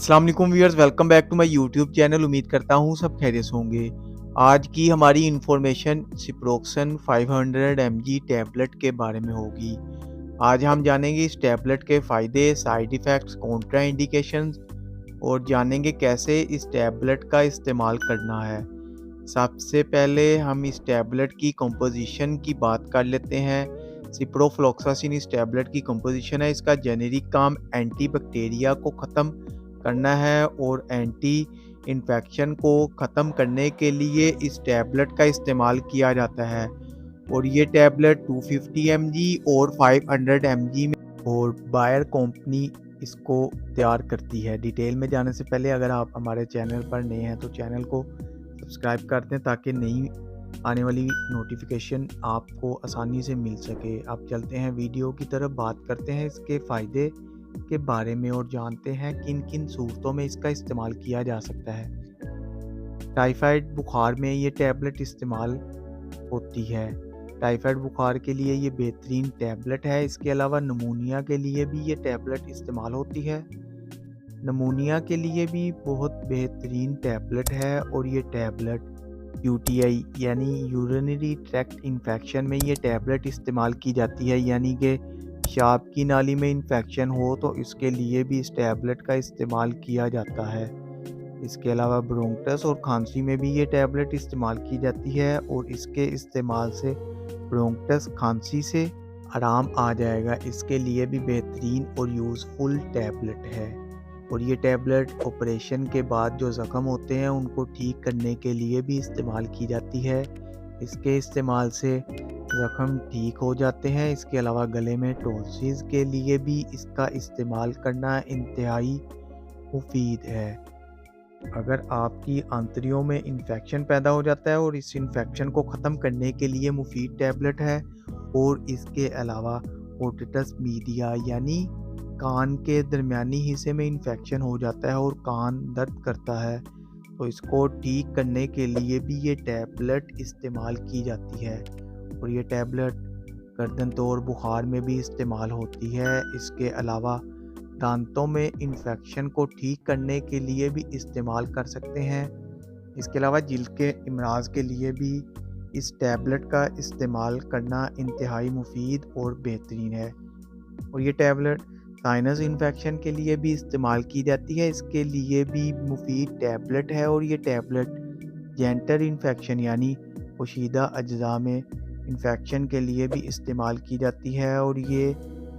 अस्सलाम वालेकुम viewers, welcome back to my YouTube channel. उम्मीद करता हूँ सब खैरियत से होंगे। आज की हमारी इंफॉर्मेशन सिप्रोक्सन 500 mg टैबलेट के बारे में होगी। आज हम जानेंगे इस टैबलेट के फ़ायदे, साइड इफ़ेक्ट्स, कॉन्ट्रा इंडिकेशंस और जानेंगे कैसे इस टैबलेट का इस्तेमाल करना है। सबसे पहले हम इस टैबलेट की कंपोजिशन की बात कर लेते हैं। सिप्रोफ्लॉक्सासिन इस टैबलेट की कंपोजिशन है। इसका जेनेरिक काम एंटी बैक्टीरिया को ख़त्म करना है और एंटी इन्फेक्शन को ख़त्म करने के लिए इस टैबलेट का इस्तेमाल किया जाता है। और ये टैबलेट 250 mg और 500 mg में और बायर कंपनी इसको तैयार करती है। डिटेल में जाने से पहले अगर आप हमारे चैनल पर नए हैं तो चैनल को सब्सक्राइब कर दें ताकि नई आने वाली नोटिफिकेशन आपको आसानी से मिल सके। अब चलते हैं वीडियो की तरफ, बात करते हैं इसके फ़ायदे के बारे में और जानते हैं किन किन सूरतों में इसका इस्तेमाल किया जा सकता है। टाइफाइड बुखार में ये टैबलेट इस्तेमाल होती है। टाइफाइड बुखार के लिए ये बेहतरीन टैबलेट है। इसके अलावा नमूनिया के लिए भी ये टैबलेट इस्तेमाल होती है। नमूनिया के लिए भी बहुत बेहतरीन टैबलेट है और ये टैबलेट यूटीआई यानी यूरिनरी ट्रैक्ट इन्फेक्शन में ये टैबलेट इस्तेमाल की जाती है, यानी कि पेशाब की नाली में इन्फेक्शन हो तो इसके लिए भी इस टैबलेट का इस्तेमाल किया जाता है। इसके अलावा ब्रोंकटस और खांसी में भी ये टैबलेट इस्तेमाल की जाती है और इसके इस्तेमाल से ब्रोंकटस खांसी से आराम आ जाएगा। इसके लिए भी बेहतरीन और यूज़फुल टैबलेट है। और ये टैबलेट ऑपरेशन के बाद जो ज़ख़म होते हैं उनको ठीक करने के लिए भी इस्तेमाल की जाती है। इसके इस्तेमाल से ज़ख़म ठीक हो जाते हैं। इसके अलावा गले में टॉन्सिल्स के लिए भी इसका इस्तेमाल करना इंतहाई मुफीद है। अगर आपकी आंतड़ियों में इन्फेक्शन पैदा हो जाता है और इस इन्फेक्शन को ख़त्म करने के लिए मुफीद टैबलेट है। और इसके अलावा ओटिटस मीडिया यानी कान के दरमियानी हिस्से में इन्फेक्शन हो जाता है और कान दर्द करता है तो इसको ठीक करने के लिए भी ये टैबलेट इस्तेमाल की जाती है। और ये टैबलेट गर्दन तोड़ बुखार में भी इस्तेमाल होती है। इसके अलावा दांतों में इन्फेक्शन को ठीक करने के लिए भी इस्तेमाल कर सकते हैं। इसके अलावा जिल्द के इमराज के लिए भी इस टैबलेट का इस्तेमाल करना इंतहाई मुफीद और बेहतरीन है। और ये टैबलेट साइनस इन्फेक्शन के लिए भी इस्तेमाल की जाती है। इसके लिए भी मुफीद टैबलेट है। और ये टैबलेट जेंटर इन्फेक्शन यानी पोशीदा अज्जा में इन्फेक्शन के लिए भी इस्तेमाल की जाती है। और ये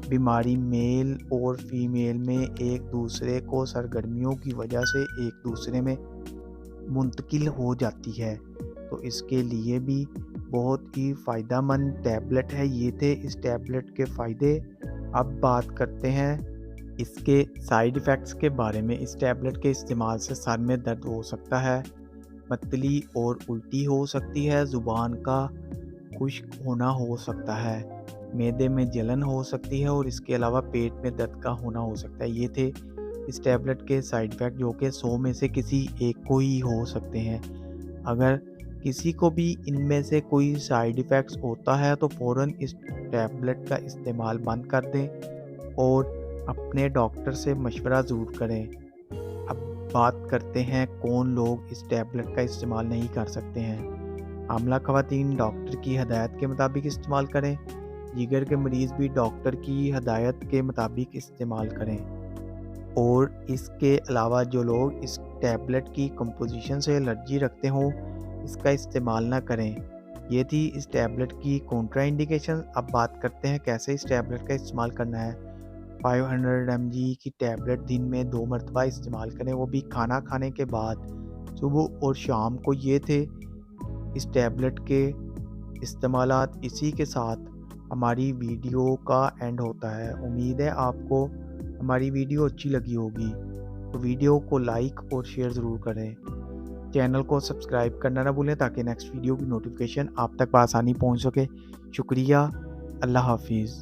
बीमारी मेल और फीमेल में एक दूसरे को सरगर्मियों की वजह से एक दूसरे में मुंतकिल हो जाती है तो इसके लिए भी बहुत ही फ़ायदेमंद टैबलेट है। ये थे इस टैबलेट के फ़ायदे। अब बात करते हैं इसके साइड इफ़ेक्ट्स के बारे में। इस टैबलेट के इस्तेमाल से सर में दर्द हो सकता है, मतली और उल्टी हो सकती है, ज़ुबान का खुश्क होना हो सकता है, मैदे में जलन हो सकती है और इसके अलावा पेट में दर्द का होना हो सकता है। ये थे इस टैबलेट के साइड इफ़ेक्ट जो कि 100 में से किसी एक को ही हो सकते हैं। अगर किसी को भी इनमें से कोई साइड इफ़ेक्ट्स होता है तो फ़ौरन इस टैबलेट का इस्तेमाल बंद कर दें और अपने डॉक्टर से मशवरा ज़रूर करें। अब बात करते हैं कौन लोग इस टैबलेट का इस्तेमाल नहीं कर सकते हैं। हामिला ख़वातीन डॉक्टर की हदायत के मुताबिक इस्तेमाल करें। जिगर के मरीज़ भी डॉक्टर की हदायत के मुताबिक इस्तेमाल करें। और इसके अलावा जो लोग इस टैबलेट की कंपोजिशन से एलर्जी रखते हों इसका इस्तेमाल ना करें। ये थी इस टैबलेट की कॉन्ट्रा इंडिकेशन। अब बात करते हैं कैसे इस टैबलेट का इस्तेमाल करना है। 500 mg की टैबलेट दिन में 2 मरतबा इस्तेमाल करें, वो भी खाना खाने के बाद, सुबह और शाम को। ये थे इस टैबलेट के इस्तेमालात। इसी के साथ हमारी वीडियो का एंड होता है। उम्मीद है आपको हमारी वीडियो अच्छी लगी होगी तो वीडियो को लाइक और शेयर ज़रूर करें। चैनल को सब्सक्राइब करना ना भूलें ताकि नेक्स्ट वीडियो की नोटिफिकेशन आप तक बआसानी पहुंच सके। शुक्रिया। अल्लाह हाफिज़।